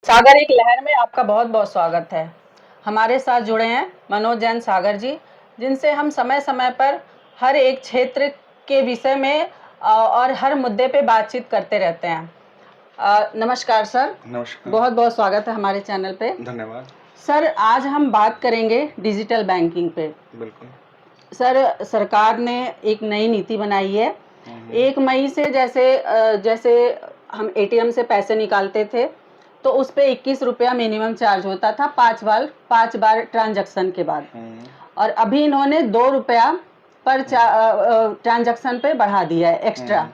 सागर एक लहर में आपका बहुत बहुत स्वागत है। हमारे साथ जुड़े हैं मनोज जैन सागर जी, जिनसे हम समय समय पर हर एक क्षेत्र के विषय में और हर मुद्दे पे बातचीत करते रहते हैं। नमस्कार सर। नमस्कार। बहुत बहुत स्वागत है हमारे चैनल पे। धन्यवाद। सर, आज हम बात करेंगे डिजिटल बैंकिंग पे। बिल्कुल। सर, सरकार ने एक नई नीति बनाई है। 1 मई से जैसे हम एटीएम से पैसे निकालते थे तो उस पे 21 रुपया मिनिमम चार्ज होता था 5 बार ट्रांजैक्शन के बाद। और अभी इन्होंने 2 रुपया पर ट्रांजैक्शन पे बढ़ा दिया है एक्स्ट्रा।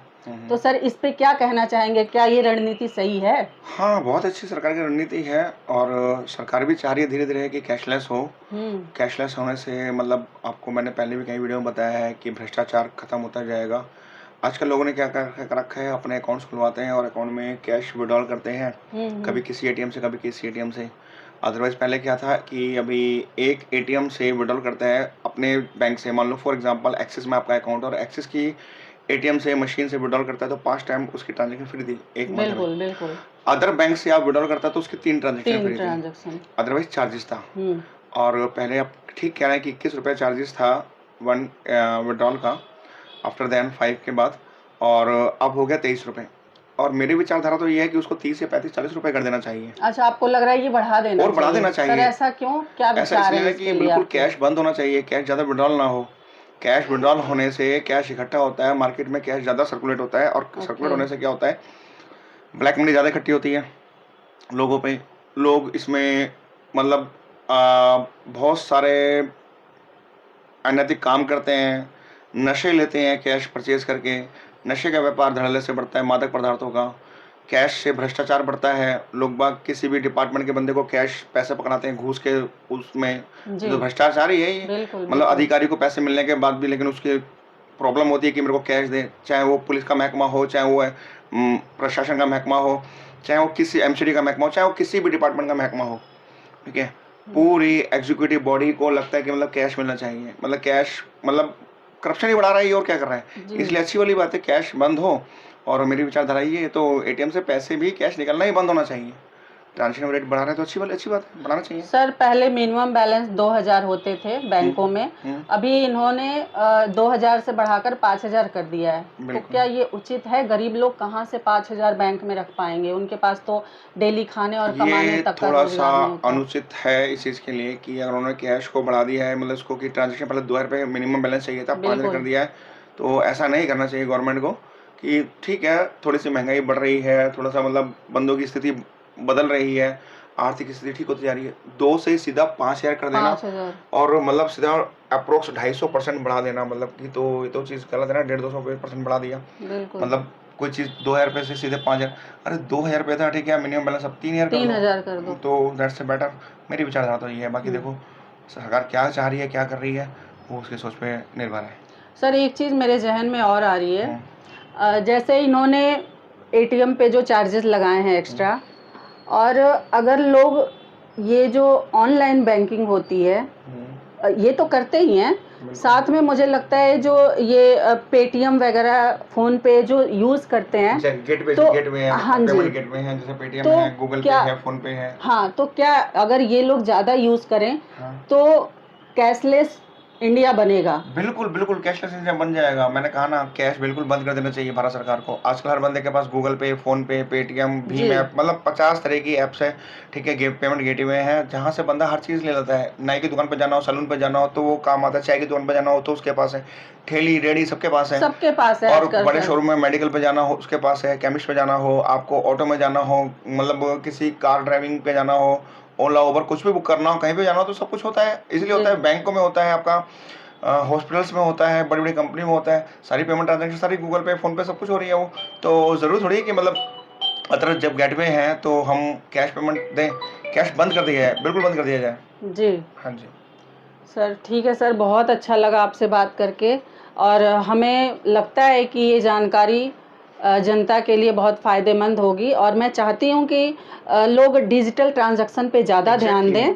तो सर, इस पे क्या कहना चाहेंगे, क्या ये रणनीति सही है? हाँ, बहुत अच्छी सरकार की रणनीति है और सरकार भी चाह रही है धीरे धीरे कि कैशलेस हो। कैशलेस होने से मतलब आपको मैंने पहले भी कई वीडियो में बताया है कि भ्रष्टाचार खत्म होता जाएगा। आजकल लोगों ने क्या कर रखा है, अपने अकाउंट्स खुलवाते हैं और अकाउंट में कैश विड्रॉल करते हैं, कभी किसी एटीएम से कभी किसी एटीएम से। अदरवाइज पहले क्या था कि अभी एक एटीएम से विड्रॉल करते हैं अपने बैंक से, मान लो फॉर एग्जांपल एक्सिस में आपका अकाउंट और एक्सिस की एटीएम से मशीन से विड्रॉल करता है तो 5 टाइम उसकी ट्रांजैक्शन फ्री थी एक मंथ में। बिल्कुल बिल्कुल। अदर बैंक से आप विड्रॉल करता तो उसकी 3 ट्रांजैक्शन फ्री थी, अदरवाइज चार्जेस था। और पहले आप ठीक कह रहे हैं कि 21 रुपये चार्जेस था वन विड्रॉल का, आफ्टर देन 5 के बाद, और अब हो गया 23 रुपये। और मेरी विचारधारा तो ये है कि उसको 30 या 35-40 रुपये कर देना चाहिए। अच्छा, आपको लग रहा है ये बढ़ा देना और बढ़ा देना चाहिए। सर, ऐसा क्यों, क्या ऐसा विचार इसलिए है है कि बिल्कुल कैश बंद होना चाहिए, कैश ज़्यादा विड्रॉल ना हो। कैश विड्रॉल होने से कैश इकट्ठा होता है, मार्केट में कैश ज़्यादा सर्कुलेट होता है, और सर्कुलेट होने से क्या होता है, ब्लैक मनी ज़्यादा इकट्ठी होती है लोगों पे। लोग इसमें मतलब बहुत सारे अनैतिक काम करते हैं, नशे लेते हैं कैश परचेज करके। नशे का व्यापार धड़ल्ले से बढ़ता है, मादक पदार्थों का। कैश से भ्रष्टाचार बढ़ता है, लोग बाग किसी भी डिपार्टमेंट के बंदे को कैश पैसे पकड़ाते हैं घूस के उसमें, तो भ्रष्टाचार ही है ये। मतलब अधिकारी को पैसे मिलने के बाद भी लेकिन उसकी प्रॉब्लम होती है कि मेरे को कैश दे, चाहे वो पुलिस का महकमा हो, चाहे वो प्रशासन का महकमा हो, चाहे वो किसी एमसीडी का महकमा हो, चाहे वो किसी भी डिपार्टमेंट का महकमा हो, ठीक है। पूरी एग्जीक्यूटिव बॉडी को लगता है कि मतलब कैश मिलना चाहिए, मतलब कैश मतलब करप्शन ही बढ़ा रहा है ये, और क्या कर रहा है। इसलिए अच्छी वाली बात है कैश बंद हो। और मेरी विचारधारा ये है, तो एटीएम से पैसे भी कैश निकलना ही बंद होना चाहिए। ट्रांजेक्शन रेट बढ़ा रहे हैं तो अच्छी बात है, बढ़ाना चाहिए। सर, पहले मिनिमम बैलेंस 2000 होते थे बैंकों में, अभी इन्होंने 2000 से बढ़ाकर 5000 कर दिया है। तो क्या ये उचित है? गरीब लोग कहाँ से 5000 बैंक में रख पाएंगे? उनके पास तो डेली खाने और कमाने तक का थोड़ा सा रोजगार अनुचित है इस चीज़ के लिए कि अगर उन्होंने कैश को बढ़ा दिया है, मतलब उसको कि ट्रांजेक्शन पहले 2000 रुपये मिनिमम बैलेंस चाहिए था, 5000 कर दिया है, तो ऐसा नहीं करना चाहिए गवर्नमेंट को। कि ठीक है, थोड़ी सी महंगाई बढ़ रही है, थोड़ा सा मतलब बंदों की स्थिति बदल रही है, आर्थिक स्थिति ठीक होती जा रही है, 2 से सीधा 5000 कर देना, और मतलब सीधा अप्रोक्स 250% बढ़ा देना, मतलब कि तो ये तो चीज़ गलत है ना। 150-200% बढ़ा दिया, मतलब कोई चीज़ 2000 रुपये से सीधे 5000। अरे 2000 रुपये था, ठीक है, मिनिमम बैलेंस अब 3000 कर दो, तो दैट्स से बेटर। मेरी विचारधारा तो ये है। बाकी देखो सरकार क्या चाह रही है, क्या कर रही है, वो उसकी सोच पे निर्भर है। सर, एक चीज़ मेरे जहन में और आ रही है, जैसे इन्होंने एटीएम पे जो चार्जेस लगाए हैं एक्स्ट्रा, और अगर लोग ये जो ऑनलाइन बैंकिंग होती है ये तो करते ही हैं, साथ में मुझे लगता है जो ये पेटीएम वगैरह, फोन पे जो यूज करते हैं, गेटवे है, हाँ जी, गेटवे हैं, जैसे पेटीएम है, गूगल पे है, फोन पे है। हाँ, तो क्या अगर ये लोग ज़्यादा यूज करें तो कैशलेस इंडिया बनेगा? बिल्कुल बिल्कुल, कैशलेस इंडिया बन जाएगा। मैंने कहा ना, कैश बिल्कुल बंद कर देना चाहिए भारत सरकार को। आजकल हर बंदे के पास गूगल पे, फोन पे, पेटीएम, भीम ऐप, मतलब 50 तरह की ऐप्स है, ठीक है। पेमेंट गेटवे है जहाँ से बंदा हर चीज़ ले लेता है। नाई की दुकान पर जाना हो, सैलून पर जाना हो तो वो काम आता है, चाय की दुकान पर जाना हो तो उसके पास है, ठेली रेडी सबके पास है, और बड़े शोरूम में मेडिकल पे जाना हो उसके पास है, केमिस्ट पे जाना हो, आपको ऑटो में जाना हो, मतलब किसी कार ड्राइविंग पे जाना हो, ओला उबर कुछ भी बुक करना हो, कहीं भी जाना हो, तो सब कुछ होता है। इसलिए होता है, बैंकों में होता है, आपका हॉस्पिटल्स में होता है, बड़ी बड़ी कंपनी में होता है, सारी पेमेंट ट्रांजेक्शन सारी गूगल पे, फोन पे सब कुछ हो रही है। वो तो ज़रूर थोड़ी है कि मतलब अगर जब गेटवे हैं तो हम कैश पेमेंट दें, कैश बंद कर दिया है, बिल्कुल बंद कर दिया जाए जी। हाँ जी सर, ठीक है सर, बहुत अच्छा लगा आपसे बात करके, और हमें लगता है कि ये जानकारी जनता के लिए बहुत फ़ायदेमंद होगी, और मैं चाहती हूँ कि लोग डिजिटल ट्रांजैक्शन पे ज़्यादा ध्यान दें,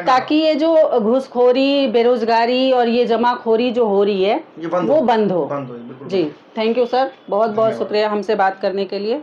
ताकि ये जो घूसखोरी, बेरोजगारी और ये जमाखोरी जो हो रही है वो बंद हो। जी, थैंक यू सर, बहुत बहुत शुक्रिया हमसे बात करने के लिए।